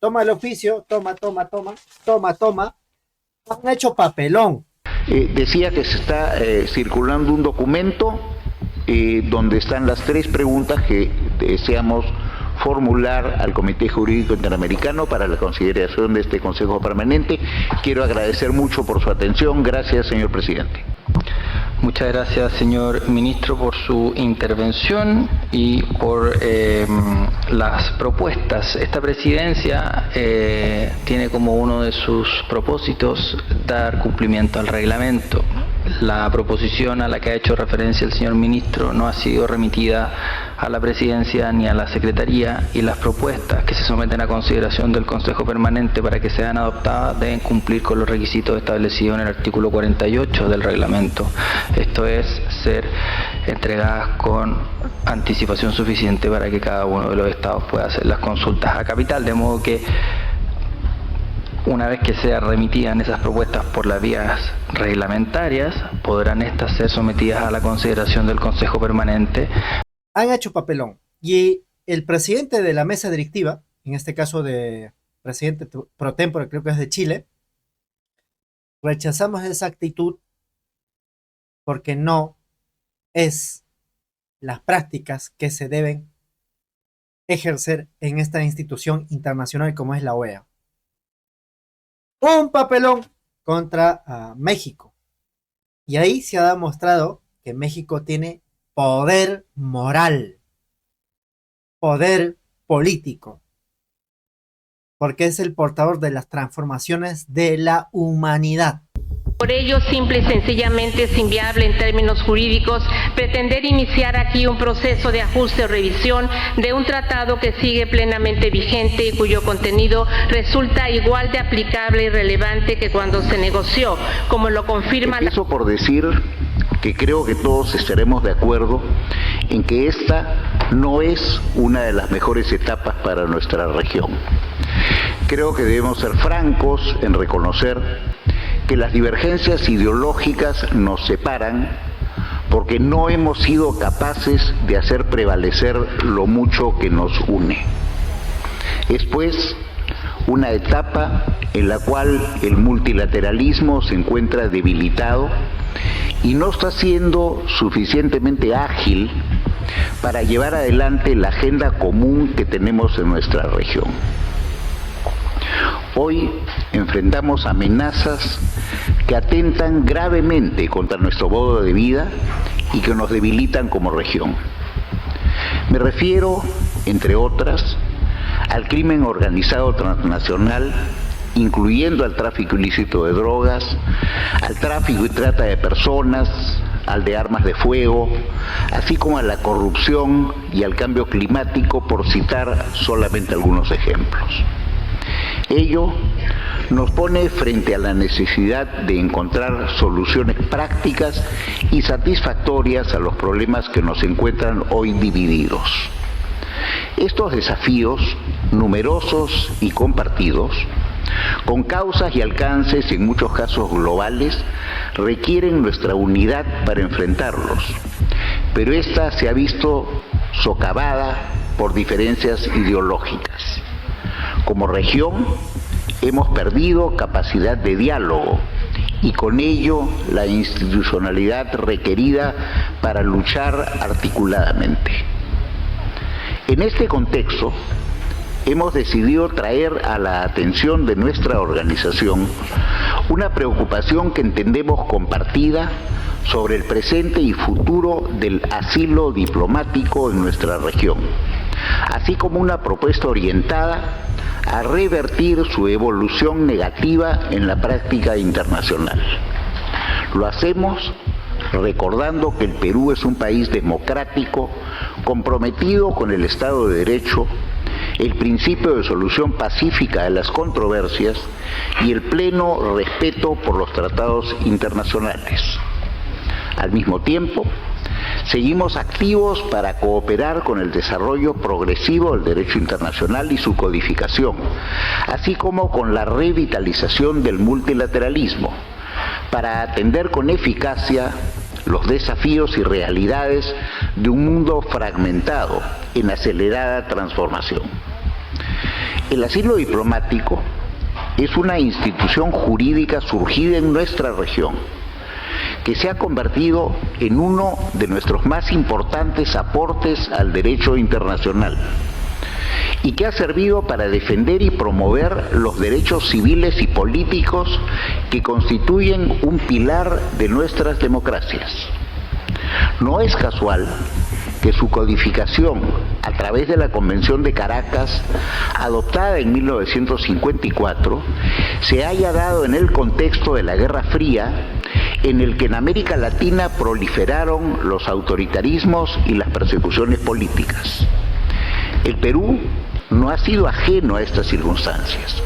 toma el oficio, toma, han hecho papelón. Decía que se está circulando un documento donde están las 3 preguntas que deseamos formular al Comité Jurídico Interamericano para la consideración de este Consejo Permanente. Quiero agradecer mucho por su atención. Gracias, señor presidente. Muchas gracias, señor ministro, por su intervención y por las propuestas. Esta presidencia tiene como uno de sus propósitos dar cumplimiento al reglamento. La proposición a la que ha hecho referencia el señor ministro no ha sido remitida a la presidencia ni a la secretaría, y las propuestas que se someten a consideración del Consejo Permanente para que sean adoptadas deben cumplir con los requisitos establecidos en el artículo 48 del reglamento. Esto es, ser entregadas con anticipación suficiente para que cada uno de los estados pueda hacer las consultas a capital, de modo que una vez que sean remitidas esas propuestas por las vías reglamentarias, podrán estas ser sometidas a la consideración del Consejo Permanente. Han hecho papelón. Y el presidente de la mesa directiva, en este caso de presidente pro tempore, creo que es de Chile, rechazamos esa actitud porque no es las prácticas que se deben ejercer en esta institución internacional como es la OEA. Un papelón contra México. Y ahí se ha demostrado que México tiene poder moral, poder político, porque es el portador de las transformaciones de la humanidad. Por ello, simple y sencillamente es inviable en términos jurídicos pretender iniciar aquí un proceso de ajuste o revisión de un tratado que sigue plenamente vigente y cuyo contenido resulta igual de aplicable y relevante que cuando se negoció, como lo confirma Empiezo por decir que creo que todos estaremos de acuerdo en que esta no es una de las mejores etapas para nuestra región. Creo que debemos ser francos en reconocer que las divergencias ideológicas nos separan porque no hemos sido capaces de hacer prevalecer lo mucho que nos une. Es pues una etapa en la cual el multilateralismo se encuentra debilitado y no está siendo suficientemente ágil para llevar adelante la agenda común que tenemos en nuestra región. Hoy enfrentamos amenazas que atentan gravemente contra nuestro modo de vida y que nos debilitan como región. Me refiero, entre otras, al crimen organizado transnacional, incluyendo al tráfico ilícito de drogas, al tráfico y trata de personas, al de armas de fuego, así como a la corrupción y al cambio climático, por citar solamente algunos ejemplos. Ello nos pone frente a la necesidad de encontrar soluciones prácticas y satisfactorias a los problemas que nos encuentran hoy divididos. Estos desafíos, numerosos y compartidos, con causas y alcances en muchos casos globales, requieren nuestra unidad para enfrentarlos, pero esta se ha visto socavada por diferencias ideológicas. Como región, hemos perdido capacidad de diálogo y con ello la institucionalidad requerida para luchar articuladamente. En este contexto, hemos decidido traer a la atención de nuestra organización una preocupación que entendemos compartida sobre el presente y futuro del asilo diplomático en nuestra región, así como una propuesta orientada a revertir su evolución negativa en la práctica internacional. Lo hacemos recordando que el Perú es un país democrático, comprometido con el Estado de Derecho, el principio de solución pacífica de las controversias y el pleno respeto por los tratados internacionales. Al mismo tiempo, seguimos activos para cooperar con el desarrollo progresivo del derecho internacional y su codificación, así como con la revitalización del multilateralismo, para atender con eficacia los desafíos y realidades de un mundo fragmentado en acelerada transformación. El asilo diplomático es una institución jurídica surgida en nuestra región, que se ha convertido en uno de nuestros más importantes aportes al derecho internacional y que ha servido para defender y promover los derechos civiles y políticos que constituyen un pilar de nuestras democracias. No es casual que su codificación a través de la Convención de Caracas, adoptada en 1954, se haya dado en el contexto de la Guerra Fría, en el que en América Latina proliferaron los autoritarismos y las persecuciones políticas. El Perú no ha sido ajeno a estas circunstancias.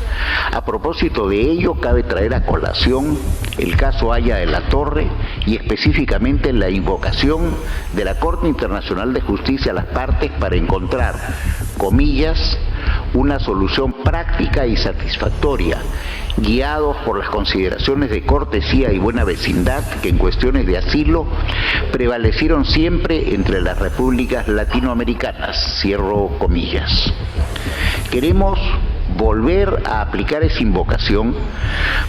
A propósito de ello, cabe traer a colación el caso Haya de la Torre y específicamente la invocación de la Corte Internacional de Justicia a las partes para encontrar, comillas, una solución práctica y satisfactoria, guiados por las consideraciones de cortesía y buena vecindad que en cuestiones de asilo prevalecieron siempre entre las repúblicas latinoamericanas, cierro comillas. Queremos volver a aplicar esa invocación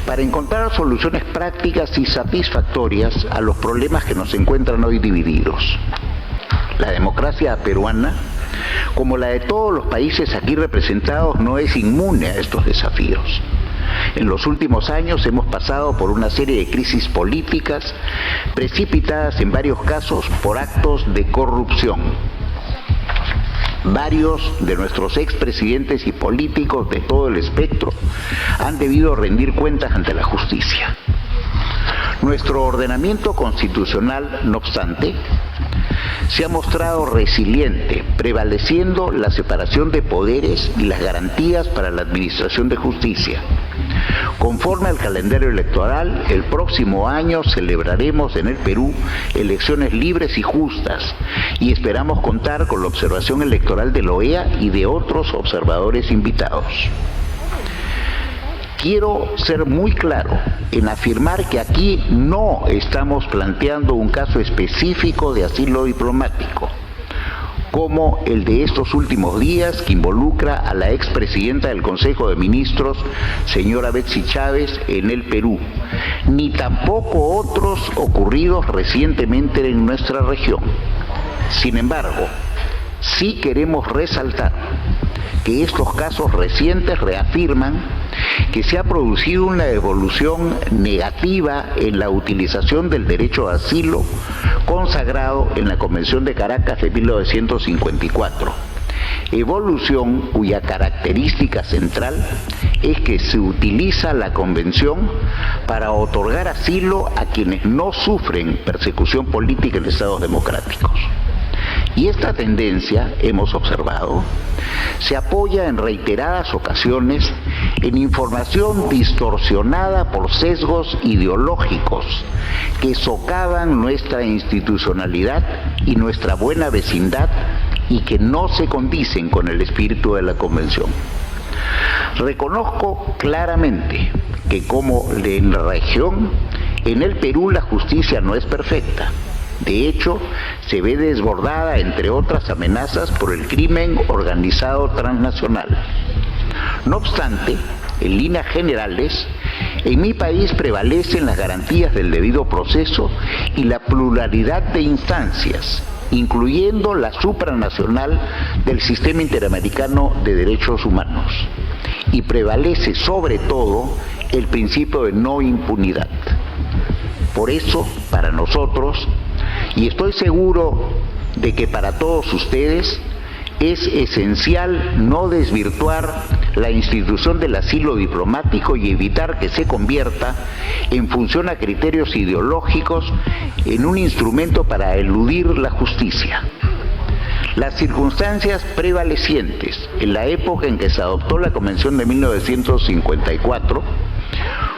para encontrar soluciones prácticas y satisfactorias a los problemas que nos encuentran hoy divididos. La democracia peruana, como la de todos los países aquí representados, no es inmune a estos desafíos. En los últimos años hemos pasado por una serie de crisis políticas precipitadas en varios casos por actos de corrupción. Varios de nuestros expresidentes y políticos de todo el espectro han debido rendir cuentas ante la justicia. Nuestro ordenamiento constitucional, no obstante, se ha mostrado resiliente, prevaleciendo la separación de poderes y las garantías para la administración de justicia. Conforme al calendario electoral, el próximo año celebraremos en el Perú elecciones libres y justas y esperamos contar con la observación electoral de la OEA y de otros observadores invitados. Quiero ser muy claro en afirmar que aquí no estamos planteando un caso específico de asilo diplomático, como el de estos últimos días que involucra a la expresidenta del Consejo de Ministros, señora Betsy Chávez, en el Perú, ni tampoco otros ocurridos recientemente en nuestra región. Sin embargo, sí queremos resaltar que estos casos recientes reafirman que se ha producido una evolución negativa en la utilización del derecho de asilo consagrado en la Convención de Caracas de 1954. Evolución cuya característica central es que se utiliza la Convención para otorgar asilo a quienes no sufren persecución política en estados democráticos. Y esta tendencia, hemos observado, se apoya en reiteradas ocasiones en información distorsionada por sesgos ideológicos que socavan nuestra institucionalidad y nuestra buena vecindad y que no se condicen con el espíritu de la Convención. Reconozco claramente que como en la región, en el Perú la justicia no es perfecta. De hecho, se ve desbordada, entre otras amenazas, por el crimen organizado transnacional. No obstante, en líneas generales, en mi país prevalecen las garantías del debido proceso y la pluralidad de instancias, incluyendo la supranacional del Sistema Interamericano de Derechos Humanos. Y prevalece sobre todo el principio de no impunidad. Por eso, para nosotros, y estoy seguro de que para todos ustedes, es esencial no desvirtuar la institución del asilo diplomático y evitar que se convierta, en función a criterios ideológicos, en un instrumento para eludir la justicia. Las circunstancias prevalecientes en la época en que se adoptó la Convención de 1954,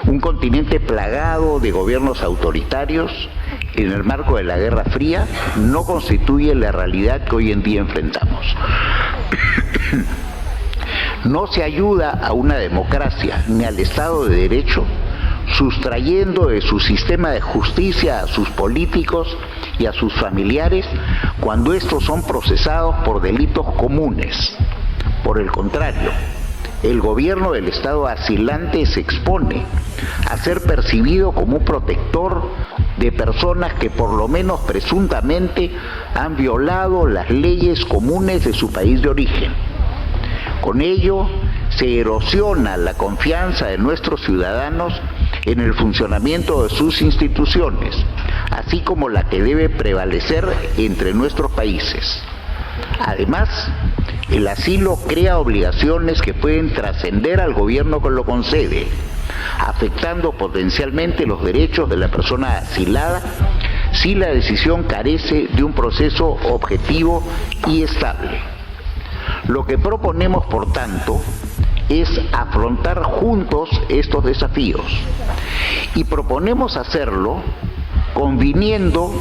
un continente plagado de gobiernos autoritarios en el marco de la Guerra Fría, no constituye la realidad que hoy en día enfrentamos. No se ayuda a una democracia ni al Estado de Derecho sustrayendo de su sistema de justicia a sus políticos y a sus familiares cuando estos son procesados por delitos comunes. Por el contrario, el gobierno del Estado asilante se expone a ser percibido como un protector de personas que por lo menos presuntamente han violado las leyes comunes de su país de origen. Con ello se erosiona la confianza de nuestros ciudadanos en el funcionamiento de sus instituciones, así como la que debe prevalecer entre nuestros países. Además, el asilo crea obligaciones que pueden trascender al gobierno que lo concede, afectando potencialmente los derechos de la persona asilada si la decisión carece de un proceso objetivo y estable. Lo que proponemos, por tanto, es afrontar juntos estos desafíos y proponemos hacerlo conviniendo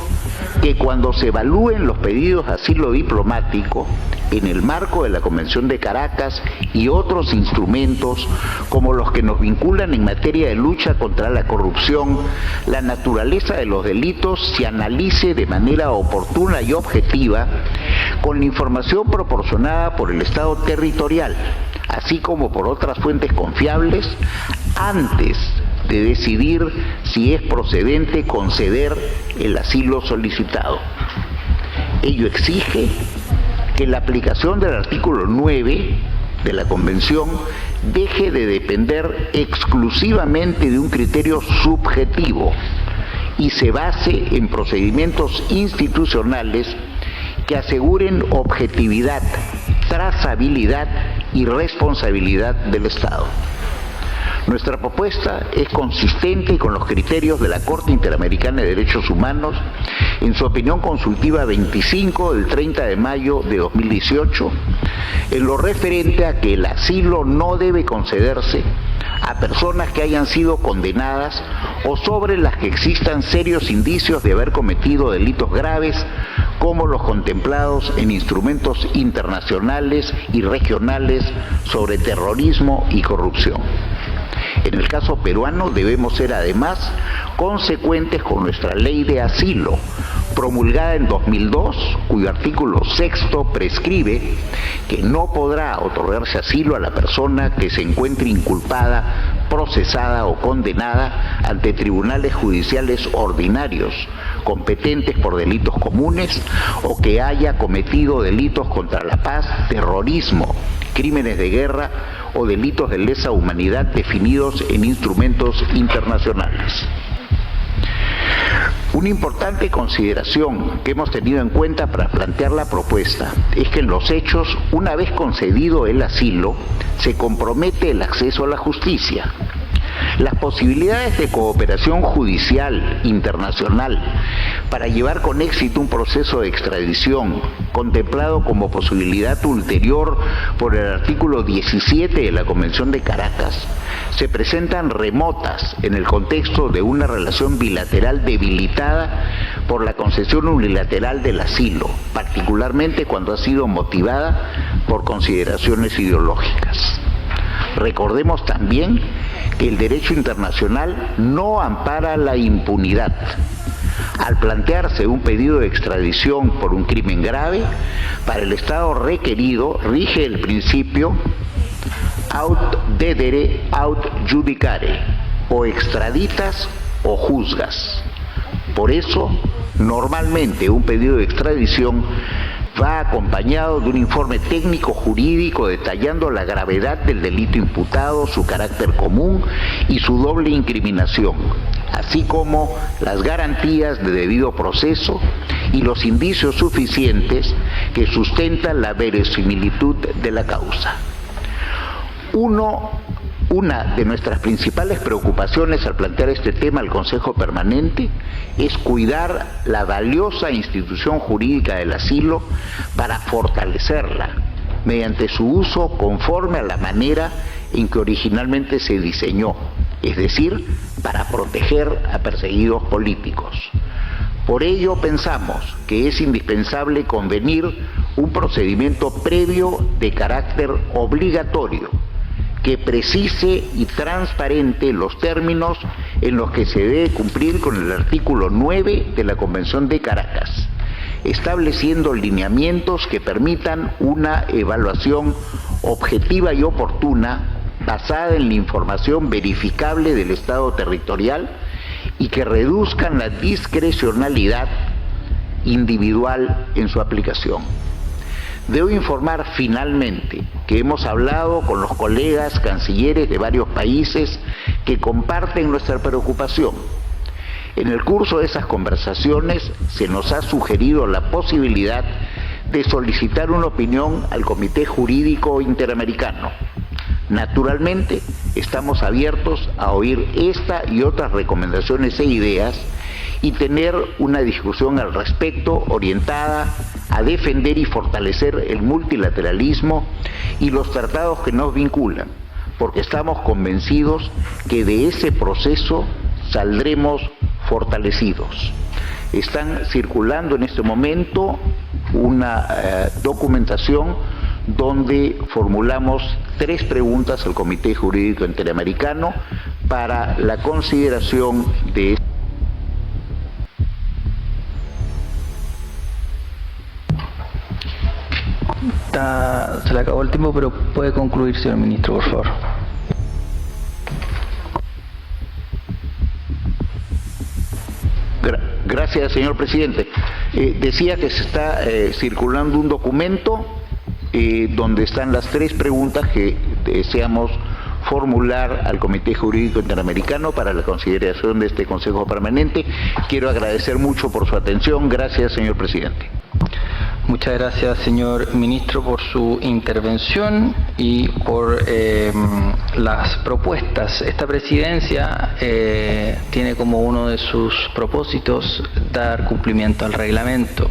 que cuando se evalúen los pedidos de asilo diplomático en el marco de la Convención de Caracas y otros instrumentos como los que nos vinculan en materia de lucha contra la corrupción, la naturaleza de los delitos se analice de manera oportuna y objetiva con la información proporcionada por el Estado territorial, así como por otras fuentes confiables, antes de decidir si es procedente conceder el asilo solicitado. Ello exige que la aplicación del artículo 9 de la Convención deje de depender exclusivamente de un criterio subjetivo y se base en procedimientos institucionales que aseguren objetividad, trazabilidad y responsabilidad del Estado. Nuestra propuesta es consistente con los criterios de la Corte Interamericana de Derechos Humanos en su opinión consultiva 25 del 30 de mayo de 2018, en lo referente a que el asilo no debe concederse a personas que hayan sido condenadas o sobre las que existan serios indicios de haber cometido delitos graves como los contemplados en instrumentos internacionales y regionales sobre terrorismo y corrupción. En el caso peruano debemos ser además consecuentes con nuestra ley de asilo, promulgada en 2002, cuyo artículo 6º prescribe que no podrá otorgarse asilo a la persona que se encuentre inculpada, procesada o condenada ante tribunales judiciales ordinarios competentes por delitos comunes o que haya cometido delitos contra la paz, terrorismo, crímenes de guerra o delitos de lesa humanidad definidos en instrumentos internacionales. Una importante consideración que hemos tenido en cuenta para plantear la propuesta es que en los hechos, una vez concedido el asilo, se compromete el acceso a la justicia. Las posibilidades de cooperación judicial internacional para llevar con éxito un proceso de extradición, contemplado como posibilidad ulterior por el artículo 17 de la Convención de Caracas, se presentan remotas en el contexto de una relación bilateral debilitada por la concesión unilateral del asilo, particularmente cuando ha sido motivada por consideraciones ideológicas. Recordemos también que el derecho internacional no ampara la impunidad. Al plantearse un pedido de extradición por un crimen grave, para el Estado requerido rige el principio aut dedere aut judicare, o extraditas o juzgas. Por eso, normalmente un pedido de extradición va acompañado de un informe técnico jurídico detallando la gravedad del delito imputado, su carácter común y su doble incriminación, así como las garantías de debido proceso y los indicios suficientes que sustentan la verosimilitud de la causa. Una de nuestras principales preocupaciones al plantear este tema al Consejo Permanente es cuidar la valiosa institución jurídica del asilo para fortalecerla mediante su uso conforme a la manera en que originalmente se diseñó, es decir, para proteger a perseguidos políticos. Por ello pensamos que es indispensable convenir un procedimiento previo de carácter obligatorio que precise y transparente los términos en los que se debe cumplir con el artículo 9 de la Convención de Caracas, estableciendo lineamientos que permitan una evaluación objetiva y oportuna, basada en la información verificable del Estado territorial y que reduzcan la discrecionalidad individual en su aplicación. Debo informar finalmente que hemos hablado con los colegas cancilleres de varios países que comparten nuestra preocupación. En el curso de esas conversaciones se nos ha sugerido la posibilidad de solicitar una opinión al Comité Jurídico Interamericano. Naturalmente, estamos abiertos a oír esta y otras recomendaciones e ideas y tener una discusión al respecto orientada a defender y fortalecer el multilateralismo y los tratados que nos vinculan, porque estamos convencidos que de ese proceso saldremos fortalecidos. Están circulando en este momento una documentación donde formulamos 3 preguntas al Comité Jurídico Interamericano para la consideración de Se le acabó el tiempo, pero puede concluir, señor ministro, por favor. Gracias, señor presidente. Decía que se está circulando un documento donde están las 3 preguntas que deseamos formular al Comité Jurídico Interamericano para la consideración de este Consejo Permanente. Quiero agradecer mucho por su atención. Gracias, señor presidente. Muchas gracias, señor ministro, por su intervención y por las propuestas. Esta presidencia tiene como uno de sus propósitos dar cumplimiento al reglamento.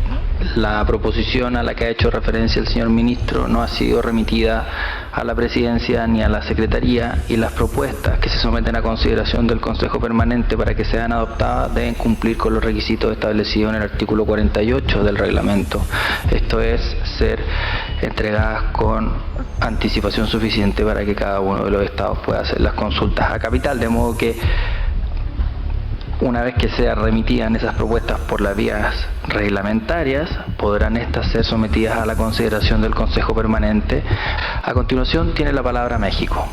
La proposición a la que ha hecho referencia el señor ministro no ha sido remitida a la presidencia ni a la secretaría, y las propuestas que se someten a consideración del Consejo Permanente para que sean adoptadas deben cumplir con los requisitos establecidos en el artículo 48 del reglamento. Esto es, ser entregadas con anticipación suficiente para que cada uno de los estados pueda hacer las consultas a capital, de modo que una vez que sean remitidas esas propuestas por las vías reglamentarias, podrán estas ser sometidas a la consideración del Consejo Permanente. A continuación tiene la palabra México.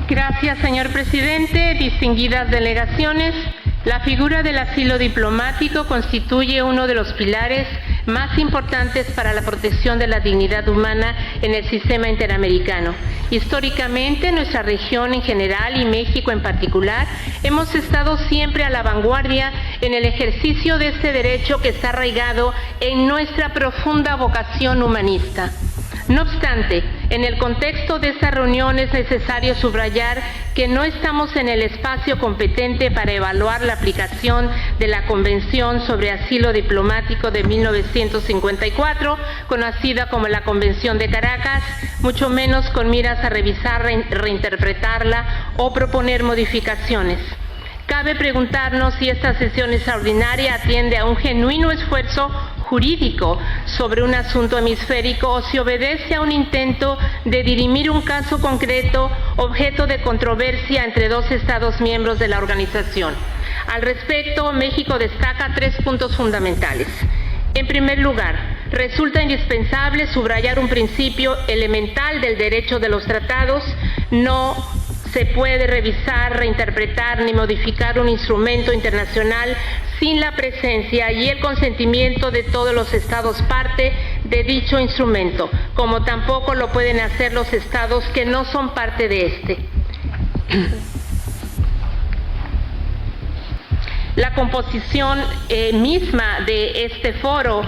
Gracias, señor presidente. Distinguidas delegaciones, la figura del asilo diplomático constituye uno de los pilares más importantes para la protección de la dignidad humana en el sistema interamericano. Históricamente, nuestra región en general y México en particular, hemos estado siempre a la vanguardia en el ejercicio de este derecho que está arraigado en nuestra profunda vocación humanista. No obstante, en el contexto de esta reunión es necesario subrayar que no estamos en el espacio competente para evaluar la aplicación de la Convención sobre Asilo Diplomático de 1954, conocida como la Convención de Caracas, mucho menos con miras a revisar, reinterpretarla o proponer modificaciones. Cabe preguntarnos si esta sesión extraordinaria atiende a un genuino esfuerzo jurídico sobre un asunto hemisférico o si obedece a un intento de dirimir un caso concreto objeto de controversia entre 2 Estados miembros de la organización. Al respecto, México destaca 3 puntos fundamentales. En primer lugar, resulta indispensable subrayar un principio elemental del derecho de los tratados: no se puede revisar, reinterpretar ni modificar un instrumento internacional sin la presencia y el consentimiento de todos los estados parte de dicho instrumento, como tampoco lo pueden hacer los estados que no son parte de este. La composición misma de este foro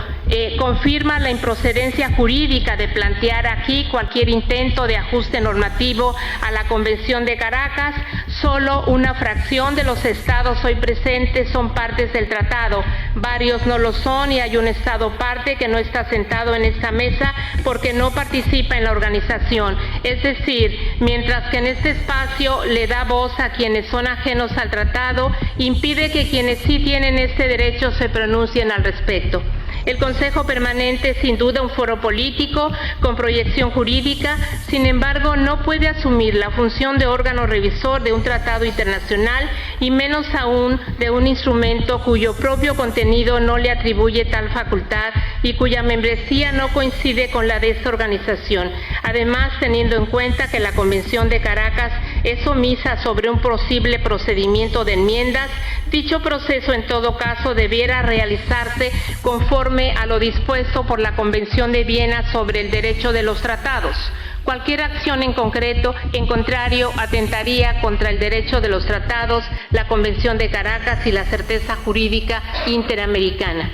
confirma la improcedencia jurídica de plantear aquí cualquier intento de ajuste normativo a la Convención de Caracas. Solo una fracción de los estados hoy presentes son partes del tratado. Varios no lo son y hay un estado parte que no está sentado en esta mesa porque no participa en la organización. Es decir, mientras que en este espacio le da voz a quienes son ajenos al tratado, impide que quienes sí tienen este derecho se pronuncien al respecto. El Consejo Permanente es sin duda un foro político con proyección jurídica, sin embargo no puede asumir la función de órgano revisor de un tratado internacional y menos aún de un instrumento cuyo propio contenido no le atribuye tal facultad y cuya membresía no coincide con la de esta organización. Además, teniendo en cuenta que la Convención de Caracas es omisa sobre un posible procedimiento de enmiendas, dicho proceso en todo caso debiera realizarse conforme a lo dispuesto por la Convención de Viena sobre el derecho de los tratados. Cualquier acción en concreto, en contrario, atentaría contra el derecho de los tratados, la Convención de Caracas y la certeza jurídica interamericana.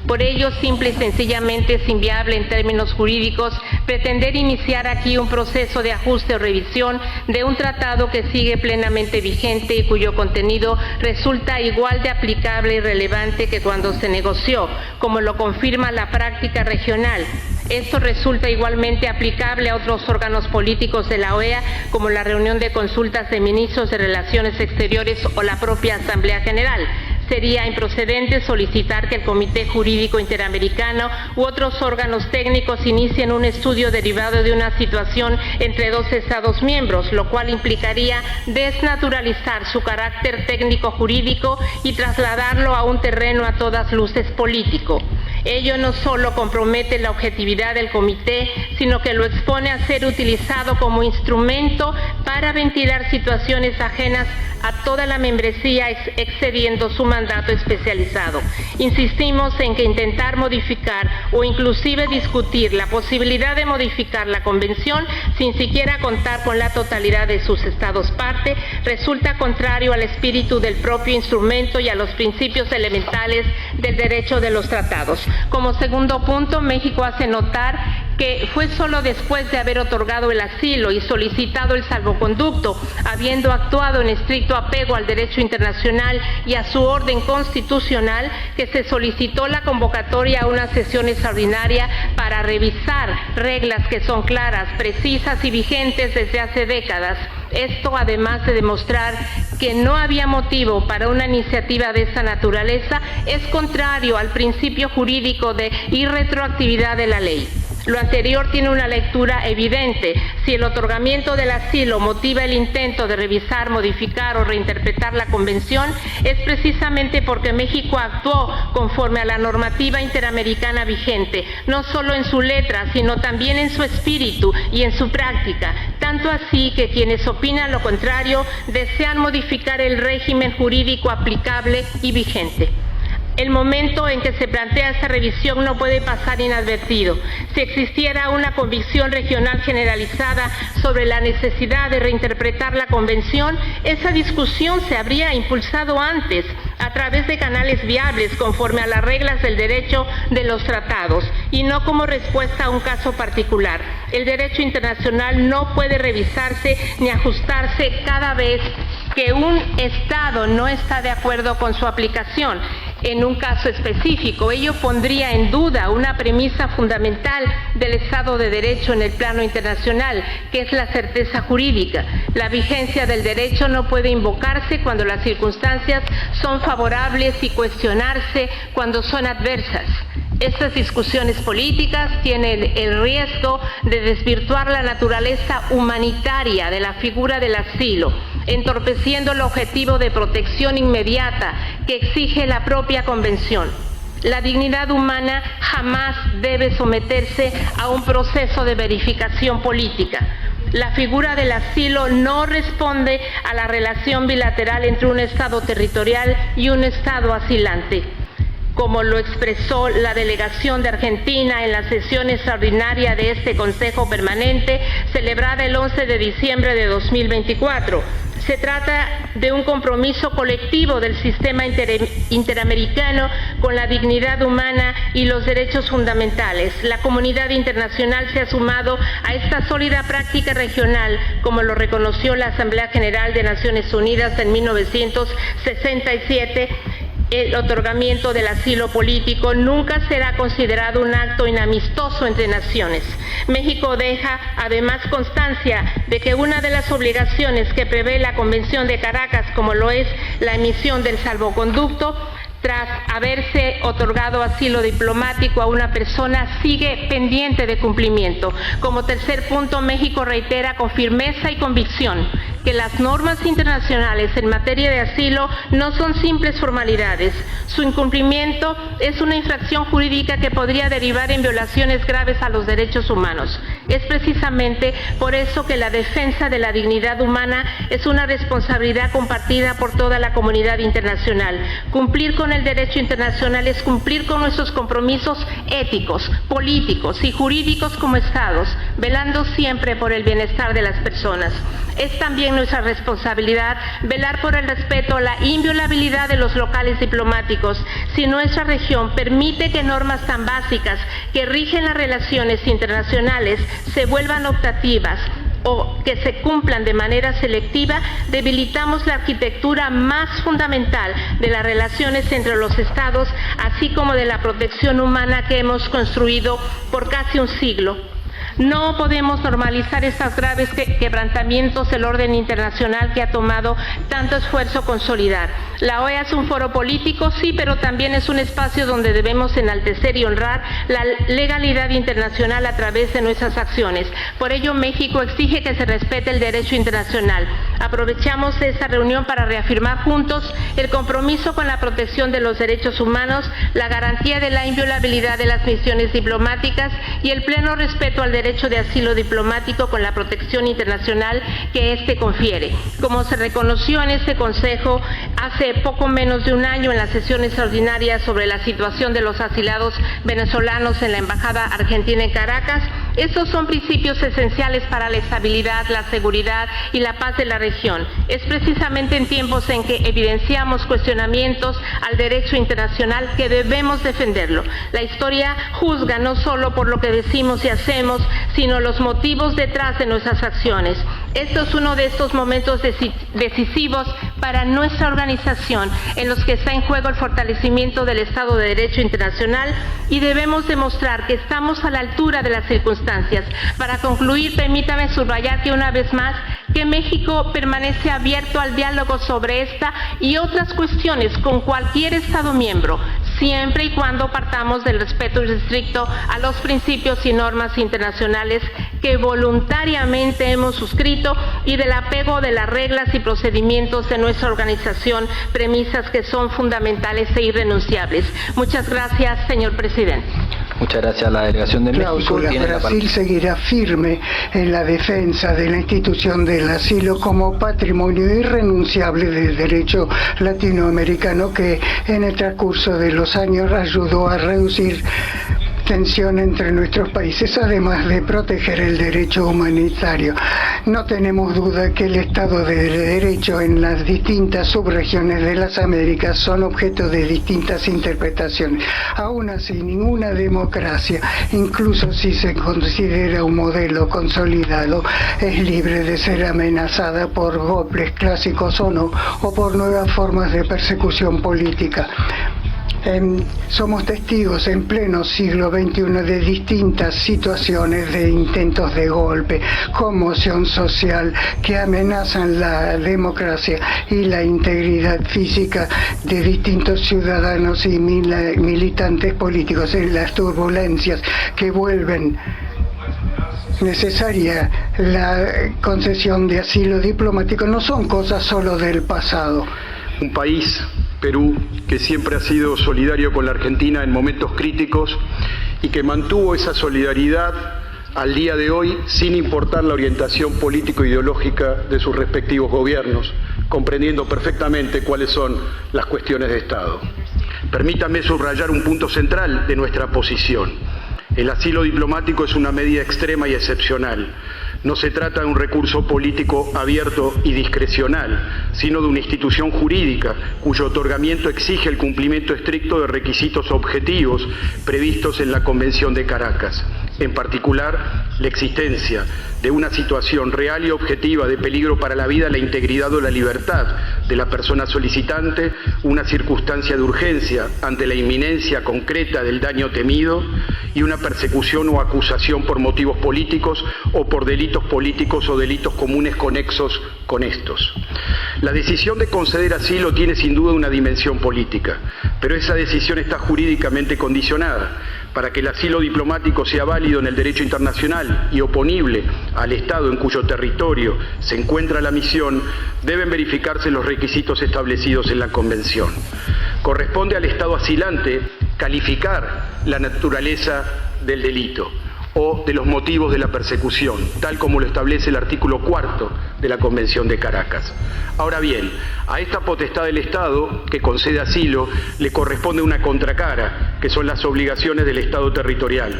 Por ello, simple y sencillamente es inviable en términos jurídicos pretender iniciar aquí un proceso de ajuste o revisión de un tratado que sigue plenamente vigente y cuyo contenido resulta igual de aplicable y relevante que cuando se negoció, como lo confirma la práctica regional. Esto resulta igualmente aplicable a otros órganos políticos de la OEA, como la reunión de consultas de ministros de Relaciones Exteriores o la propia Asamblea General. Sería improcedente solicitar que el Comité Jurídico Interamericano u otros órganos técnicos inicien un estudio derivado de una situación entre dos Estados miembros, lo cual implicaría desnaturalizar su carácter técnico-jurídico y trasladarlo a un terreno a todas luces político. Ello no solo compromete la objetividad del comité, sino que lo expone a ser utilizado como instrumento para ventilar situaciones ajenas a toda la membresía excediendo su mandato especializado. Insistimos en que intentar modificar o inclusive discutir la posibilidad de modificar la Convención sin siquiera contar con la totalidad de sus estados parte resulta contrario al espíritu del propio instrumento y a los principios elementales del derecho de los tratados. Como segundo punto, México hace notar que fue solo después de haber otorgado el asilo y solicitado el salvoconducto, habiendo actuado en estricto apego al derecho internacional y a su orden constitucional, que se solicitó la convocatoria a una sesión extraordinaria para revisar reglas que son claras, precisas y vigentes desde hace décadas. Esto, además de demostrar que no había motivo para una iniciativa de esta naturaleza, es contrario al principio jurídico de irretroactividad de la ley. Lo anterior tiene una lectura evidente. Si el otorgamiento del asilo motiva el intento de revisar, modificar o reinterpretar la Convención, es precisamente porque México actuó conforme a la normativa interamericana vigente, no solo en su letra, sino también en su espíritu y en su práctica, tanto así que quienes opinan lo contrario desean modificar el régimen jurídico aplicable y vigente. El momento en que se plantea esta revisión no puede pasar inadvertido. Si existiera una convicción regional generalizada sobre la necesidad de reinterpretar la Convención, esa discusión se habría impulsado antes, a través de canales viables conforme a las reglas del derecho de los tratados, y no como respuesta a un caso particular. El derecho internacional no puede revisarse ni ajustarse cada vez que un Estado no está de acuerdo con su aplicación. En un caso específico, ello pondría en duda una premisa fundamental del Estado de Derecho en el plano internacional, que es la certeza jurídica. La vigencia del derecho no puede invocarse cuando las circunstancias son favorables y cuestionarse cuando son adversas. Estas discusiones políticas tienen el riesgo de desvirtuar la naturaleza humanitaria de la figura del asilo, entorpeciendo el objetivo de protección inmediata que exige la propia Convención. La dignidad humana jamás debe someterse a un proceso de verificación política. La figura del asilo no responde a la relación bilateral entre un Estado territorial y un Estado asilante, como lo expresó la delegación de Argentina en la sesión extraordinaria de este Consejo Permanente, celebrada el 11 de diciembre de 2024. Se trata de un compromiso colectivo del sistema interamericano con la dignidad humana y los derechos fundamentales. La comunidad internacional se ha sumado a esta sólida práctica regional, como lo reconoció la Asamblea General de Naciones Unidas en 1967. El otorgamiento del asilo político nunca será considerado un acto inamistoso entre naciones. México deja además constancia de que una de las obligaciones que prevé la Convención de Caracas, como lo es la emisión del salvoconducto, tras haberse otorgado asilo diplomático a una persona, sigue pendiente de cumplimiento. Como tercer punto, México reitera con firmeza y convicción que las normas internacionales en materia de asilo no son simples formalidades. Su incumplimiento es una infracción jurídica que podría derivar en violaciones graves a los derechos humanos. Es precisamente por eso que la defensa de la dignidad humana es una responsabilidad compartida por toda la comunidad internacional. Cumplir con el derecho internacional es cumplir con nuestros compromisos éticos, políticos y jurídicos como Estados, velando siempre por el bienestar de las personas. Es también nuestra responsabilidad velar por el respeto a la inviolabilidad de los locales diplomáticos. Si nuestra región permite que normas tan básicas que rigen las relaciones internacionales se vuelvan optativas o que se cumplan de manera selectiva, debilitamos la arquitectura más fundamental de las relaciones entre los Estados, así como de la protección humana que hemos construido por casi un siglo. No podemos normalizar estos graves quebrantamientos del orden internacional que ha tomado tanto esfuerzo consolidar. La OEA es un foro político, sí, pero también es un espacio donde debemos enaltecer y honrar la legalidad internacional a través de nuestras acciones. Por ello, México exige que se respete el derecho internacional. Aprovechamos esta reunión para reafirmar juntos el compromiso con la protección de los derechos humanos, la garantía de la inviolabilidad de las misiones diplomáticas y el pleno respeto al derecho de asilo diplomático con la protección internacional que éste confiere. Como se reconoció en este Consejo hace poco menos de un año en la sesión extraordinaria sobre la situación de los asilados venezolanos en la Embajada Argentina en Caracas, estos son principios esenciales para la estabilidad, la seguridad y la paz de la región. Es precisamente en tiempos en que evidenciamos cuestionamientos al derecho internacional que debemos defenderlo. La historia juzga no solo por lo que decimos y hacemos, sino los motivos detrás de nuestras acciones. Esto es uno de estos momentos decisivos para nuestra organización, en los que está en juego el fortalecimiento del Estado de Derecho internacional, y debemos demostrar que estamos a la altura de las circunstancias. Para concluir, permítame subrayar que una vez más que México permanece abierto al diálogo sobre esta y otras cuestiones con cualquier Estado miembro, siempre y cuando partamos del respeto irrestricto a los principios y normas internacionales que voluntariamente hemos suscrito y del apego de las reglas y procedimientos de nuestra organización, premisas que son fundamentales e irrenunciables. Muchas gracias, señor presidente. Muchas gracias a la delegación de México. Brasil seguirá firme en la defensa de la institución del asilo como patrimonio irrenunciable del derecho latinoamericano que en el transcurso de los años ayudó a reducir tensión entre nuestros países, además de proteger el derecho humanitario. No tenemos duda que el Estado de Derecho en las distintas subregiones de las Américas son objeto de distintas interpretaciones. Aún así, ninguna democracia, incluso si se considera un modelo consolidado, es libre de ser amenazada por golpes clásicos o no, o por nuevas formas de persecución política. Somos testigos en pleno siglo XXI de distintas situaciones de intentos de golpe, conmoción social que amenazan la democracia y la integridad física de distintos ciudadanos y militantes políticos, en las turbulencias que vuelven necesaria la concesión de asilo diplomático. No son cosas solo del pasado. Un país, Perú, que siempre ha sido solidario con la Argentina en momentos críticos y que mantuvo esa solidaridad al día de hoy sin importar la orientación político-ideológica de sus respectivos gobiernos, comprendiendo perfectamente cuáles son las cuestiones de Estado. Permítanme subrayar un punto central de nuestra posición. El asilo diplomático es una medida extrema y excepcional. No se trata de un recurso político abierto y discrecional, sino de una institución jurídica cuyo otorgamiento exige el cumplimiento estricto de requisitos objetivos previstos en la Convención de Caracas. En particular, la existencia de una situación real y objetiva de peligro para la vida, la integridad o la libertad de la persona solicitante, una circunstancia de urgencia ante la inminencia concreta del daño temido y una persecución o acusación por motivos políticos o por delitos políticos o delitos comunes conexos con estos. La decisión de conceder asilo tiene sin duda una dimensión política, pero esa decisión está jurídicamente condicionada. Para que el asilo diplomático sea válido en el derecho internacional y oponible al Estado en cuyo territorio se encuentra la misión, deben verificarse los requisitos establecidos en la Convención. Corresponde al Estado asilante calificar la naturaleza del delito o de los motivos de la persecución, tal como lo establece el artículo 4 de la Convención de Caracas. Ahora bien, a esta potestad del Estado que concede asilo le corresponde una contracara, que son las obligaciones del Estado territorial.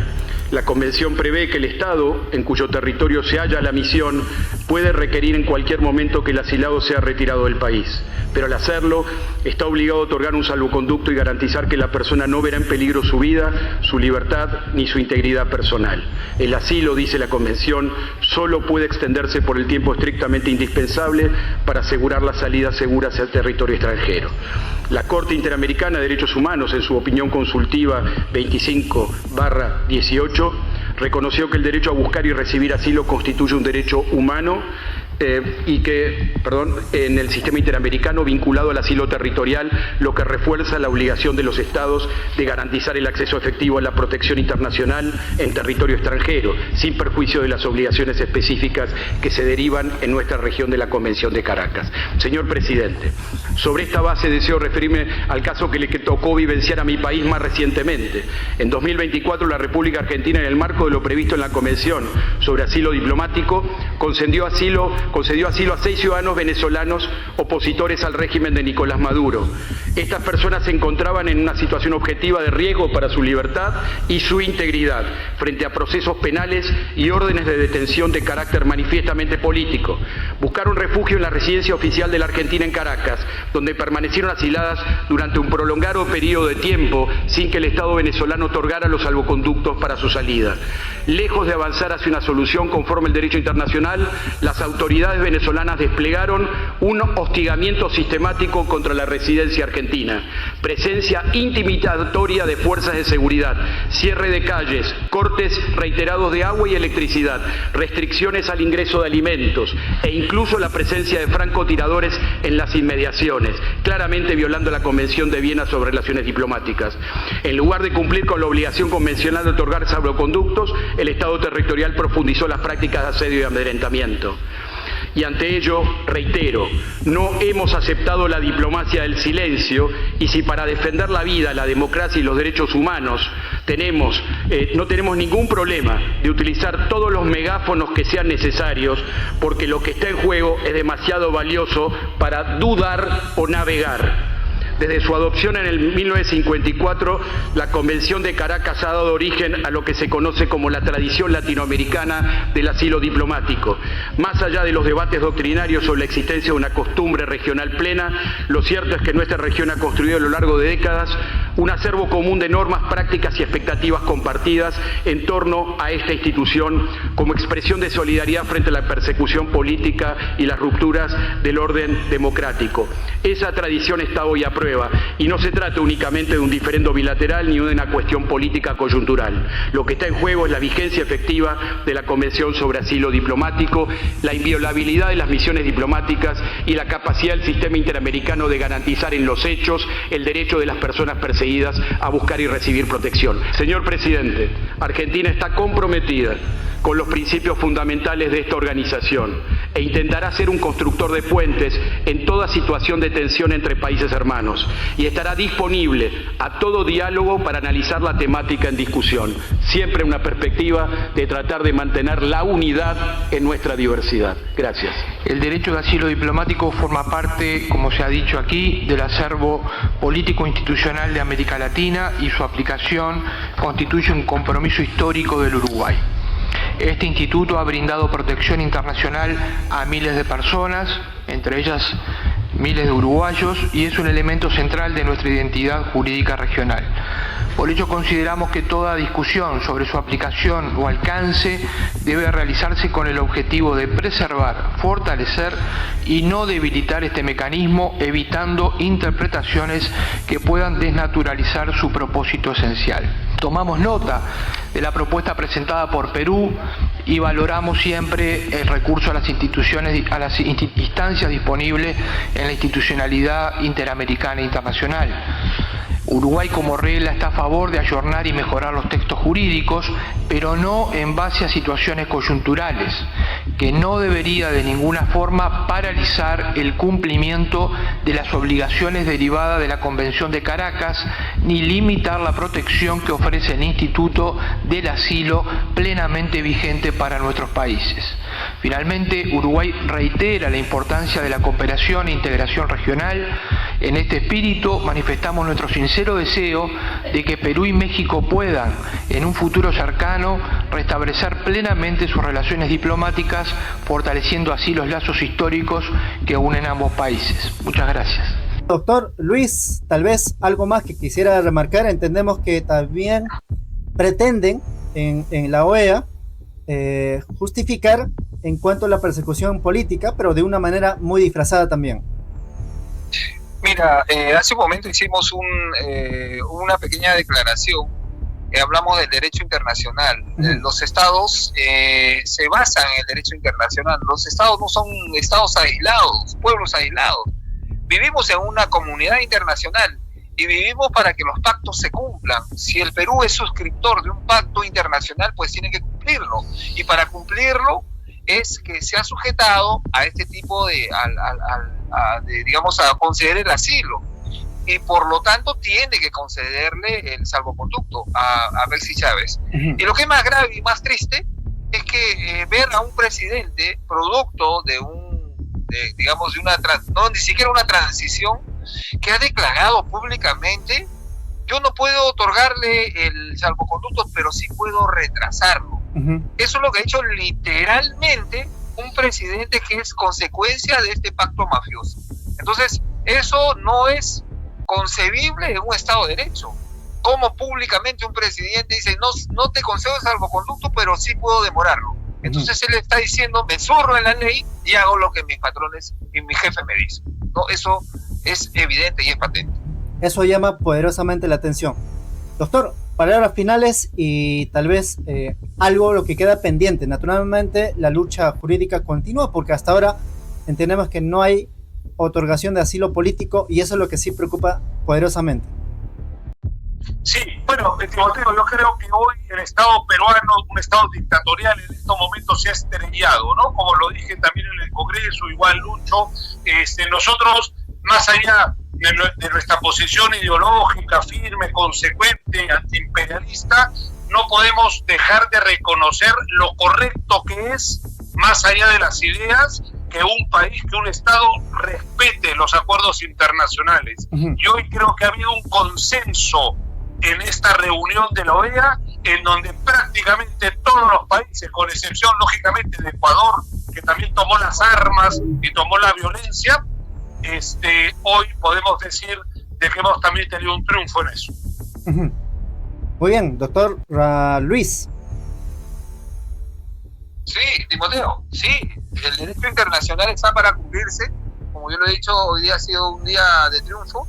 La Convención prevé que el Estado, en cuyo territorio se halla la misión, puede requerir en cualquier momento que el asilado sea retirado del país, pero al hacerlo está obligado a otorgar un salvoconducto y garantizar que la persona no verá en peligro su vida, su libertad ni su integridad personal. El asilo, dice la Convención, solo puede extenderse por el tiempo estrictamente indispensable para asegurar la salida segura hacia el territorio extranjero. La Corte Interamericana de Derechos Humanos, en su opinión consultiva 25/18, reconoció que el derecho a buscar y recibir asilo constituye un derecho humano y que, en el sistema interamericano vinculado al asilo territorial, lo que refuerza la obligación de los Estados de garantizar el acceso efectivo a la protección internacional en territorio extranjero, sin perjuicio de las obligaciones específicas que se derivan en nuestra región de la Convención de Caracas. Señor Presidente, sobre esta base deseo referirme al caso que le tocó vivenciar a mi país más recientemente. En 2024, la República Argentina, en el marco de lo previsto en la Convención sobre asilo diplomático, concedió asilo a 6 ciudadanos venezolanos opositores al régimen de Nicolás Maduro. Estas personas se encontraban en una situación objetiva de riesgo para su libertad y su integridad frente a procesos penales y órdenes de detención de carácter manifiestamente político. Buscaron refugio en la residencia oficial de la Argentina en Caracas, donde permanecieron asiladas durante un prolongado periodo de tiempo sin que el Estado venezolano otorgara los salvoconductos para su salida. Lejos de avanzar hacia una solución conforme al derecho internacional, las autoridades venezolanas desplegaron un hostigamiento sistemático contra la residencia argentina, presencia intimidatoria de fuerzas de seguridad, cierre de calles, cortes reiterados de agua y electricidad, restricciones al ingreso de alimentos e incluso la presencia de francotiradores en las inmediaciones, claramente violando la Convención de Viena sobre relaciones diplomáticas. En lugar de cumplir con la obligación convencional de otorgar salvoconductos, el Estado territorial profundizó las prácticas de asedio y amedrentamiento. Y ante ello, reitero, no hemos aceptado la diplomacia del silencio, y si para defender la vida, la democracia y los derechos humanos no tenemos ningún problema de utilizar todos los megáfonos que sean necesarios, porque lo que está en juego es demasiado valioso para dudar o navegar. Desde su adopción en el 1954, la Convención de Caracas ha dado origen a lo que se conoce como la tradición latinoamericana del asilo diplomático. Más allá de los debates doctrinarios sobre la existencia de una costumbre regional plena, lo cierto es que nuestra región ha construido a lo largo de décadas un acervo común de normas, prácticas y expectativas compartidas en torno a esta institución como expresión de solidaridad frente a la persecución política y las rupturas del orden democrático. Esa tradición está hoy a prueba. Y no se trata únicamente de un diferendo bilateral ni de una cuestión política coyuntural. Lo que está en juego es la vigencia efectiva de la Convención sobre Asilo Diplomático, la inviolabilidad de las misiones diplomáticas y la capacidad del sistema interamericano de garantizar en los hechos el derecho de las personas perseguidas a buscar y recibir protección. Señor Presidente, Argentina está comprometida con los principios fundamentales de esta organización e intentará ser un constructor de puentes en toda situación de tensión entre países hermanos, y estará disponible a todo diálogo para analizar la temática en discusión, siempre en una perspectiva de tratar de mantener la unidad en nuestra diversidad. Gracias. El derecho de asilo diplomático forma parte, como se ha dicho aquí, del acervo político institucional de América Latina, y su aplicación constituye un compromiso histórico del Uruguay. Este instituto ha brindado protección internacional a miles de personas, entre ellas miles de uruguayos, y es un elemento central de nuestra identidad jurídica regional. Por ello consideramos que toda discusión sobre su aplicación o alcance debe realizarse con el objetivo de preservar, fortalecer y no debilitar este mecanismo, evitando interpretaciones que puedan desnaturalizar su propósito esencial. Tomamos nota de la propuesta presentada por Perú y valoramos siempre el recurso a las instituciones, a las instancias disponibles en la institucionalidad interamericana e internacional. Uruguay como regla está a favor de ayornar y mejorar los textos jurídicos, pero no en base a situaciones coyunturales, que no debería de ninguna forma paralizar el cumplimiento de las obligaciones derivadas de la Convención de Caracas, ni limitar la protección que ofrece el Instituto del Asilo plenamente vigente para nuestros países. Finalmente, Uruguay reitera la importancia de la cooperación e integración regional. En este espíritu manifestamos nuestro sincero deseo de que Perú y México puedan, en un futuro cercano, restablecer plenamente sus relaciones diplomáticas, fortaleciendo así los lazos históricos que unen a ambos países. Muchas gracias. Doctor Luis, tal vez algo más que quisiera remarcar. Entendemos que también pretenden en la OEA justificar en cuanto a la persecución política, pero de una manera muy disfrazada también. Mira, hace un momento hicimos una pequeña declaración, hablamos del derecho internacional. Los estados se basan en el derecho internacional. Los estados no son estados aislados, pueblos aislados. Vivimos en una comunidad internacional y vivimos para que los pactos se cumplan. Si el Perú es suscriptor de un pacto internacional, pues tiene que cumplirlo. Y para cumplirlo es que se ha sujetado a este tipo digamos, a conceder el asilo. Y por lo tanto tiene que concederle el salvoconducto a Betsy Chávez. Y lo que es más grave y más triste es que ver a un presidente producto digamos, no ni siquiera una transición, que ha declarado públicamente: yo no puedo otorgarle el salvoconducto, pero sí puedo retrasarlo. Eso es lo que ha hecho literalmente un presidente que es consecuencia de este pacto mafioso. Entonces, eso no es concebible en un Estado de Derecho. Como públicamente un presidente dice: no te concedo el salvoconducto, pero sí puedo demorarlo. Entonces él está diciendo: me zurro en la ley y hago lo que mis patrones y mi jefe me dicen. No, eso es evidente y es patente. Eso llama poderosamente la atención. Doctor, palabras finales y tal vez algo lo que queda pendiente. Naturalmente la lucha jurídica continúa porque hasta ahora entendemos que no hay otorgación de asilo político y eso es lo que sí preocupa poderosamente. Sí, bueno, Timoteo, yo creo que hoy el Estado peruano, un Estado dictatorial, en estos momentos se ha estrellado, ¿no? Como lo dije también en el Congreso, igual Lucho, nosotros, más allá de nuestra posición ideológica, firme, consecuente, antiimperialista, no podemos dejar de reconocer lo correcto que es, más allá de las ideas, que un país, que un Estado respete los acuerdos internacionales. Y hoy creo que ha habido un consenso en esta reunión de la OEA, en donde prácticamente todos los países, con excepción lógicamente de Ecuador, que también tomó las armas y tomó la violencia, hoy podemos decir de que hemos también tenido un triunfo en eso. Muy bien, doctor Luis. Sí, Timoteo, sí, el derecho internacional está para cumplirse. Como yo lo he dicho, hoy día ha sido un día de triunfo,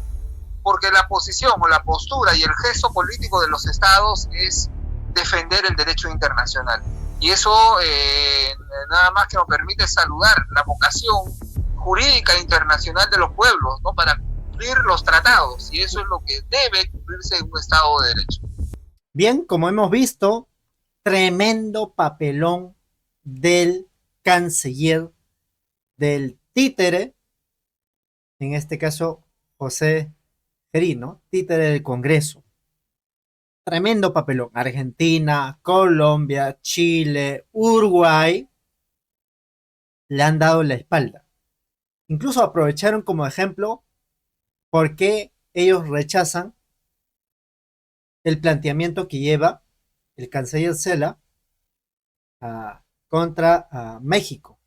porque la posición o la postura y el gesto político de los estados es defender el derecho internacional. Y eso nada más que nos permite saludar la vocación jurídica internacional de los pueblos, ¿no? Para cumplir los tratados, y eso es lo que debe cumplirse en un Estado de Derecho. Bien, como hemos visto, tremendo papelón del canciller, del títere, en este caso José Gerino, títere del Congreso. Tremendo papelón. Argentina, Colombia, Chile, Uruguay le han dado la espalda. Incluso aprovecharon como ejemplo por qué ellos rechazan el planteamiento que lleva el canciller Cela contra México.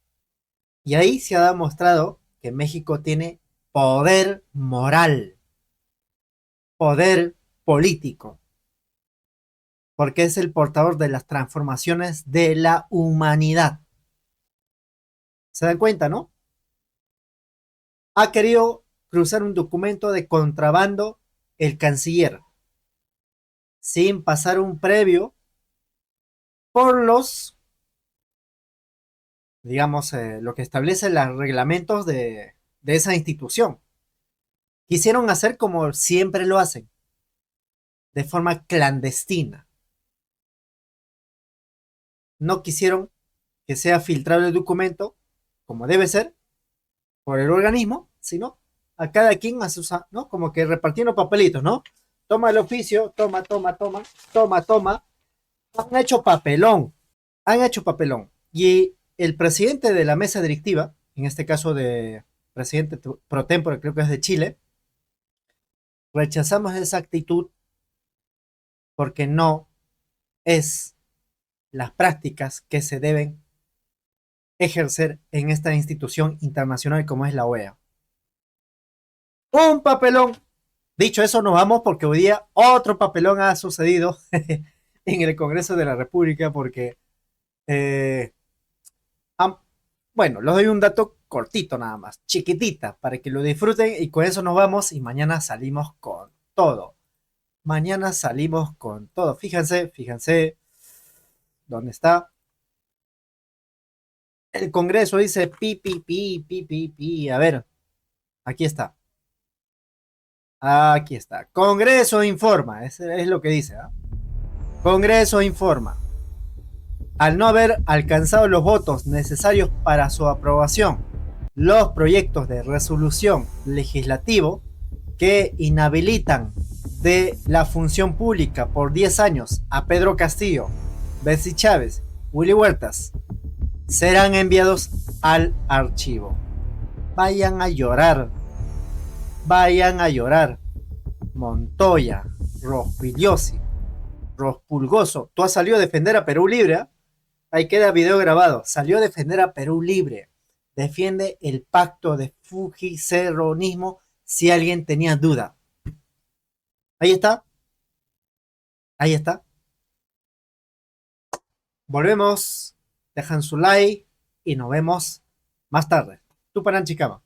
Y ahí se ha demostrado que México tiene poder moral, poder político. porque es el portador de las transformaciones de la humanidad. ¿Se dan cuenta, no? Ha querido cruzar un documento de contrabando el canciller, sin pasar un previo por los, digamos, lo que establece los reglamentos de esa institución. Quisieron hacer como siempre lo hacen, de forma clandestina. No quisieron que sea filtrado el documento, como debe ser, por el organismo, sino a cada quien a sus, ¿no? Como que repartiendo papelitos, ¿no? Toma el oficio, toma. Han hecho papelón. Y el presidente de la mesa directiva, en este caso de presidente pro tempore, creo que es de Chile, rechazamos esa actitud porque no es las prácticas que se deben ejercer en esta institución internacional como es la OEA. Un papelón. Dicho eso, nos vamos porque hoy día otro papelón ha sucedido en el Congreso de la República porque, bueno, les doy un dato cortito nada más, chiquitita, para que lo disfruten y con eso nos vamos y mañana salimos con todo. Mañana salimos con todo. Fíjense, ¿dónde está? El Congreso dice pi. A ver, aquí está. Aquí está. Congreso informa. Es lo que dice. Congreso informa. Al no haber alcanzado los votos necesarios para su aprobación, los proyectos de resolución legislativo que inhabilitan de la función pública por 10 años a Pedro Castillo, Betsy Chávez, Willy Huertas, serán enviados al archivo. Vayan a llorar. Montoya, Rospulgoso, tú has salido a defender a Perú Libre, ¿eh? Ahí queda video grabado. Salió a defender a Perú Libre. Defiende el pacto de fujiceronismo si alguien tenía duda. Ahí está. Volvemos. Dejan su like y nos vemos más tarde. Tuparan Chicama.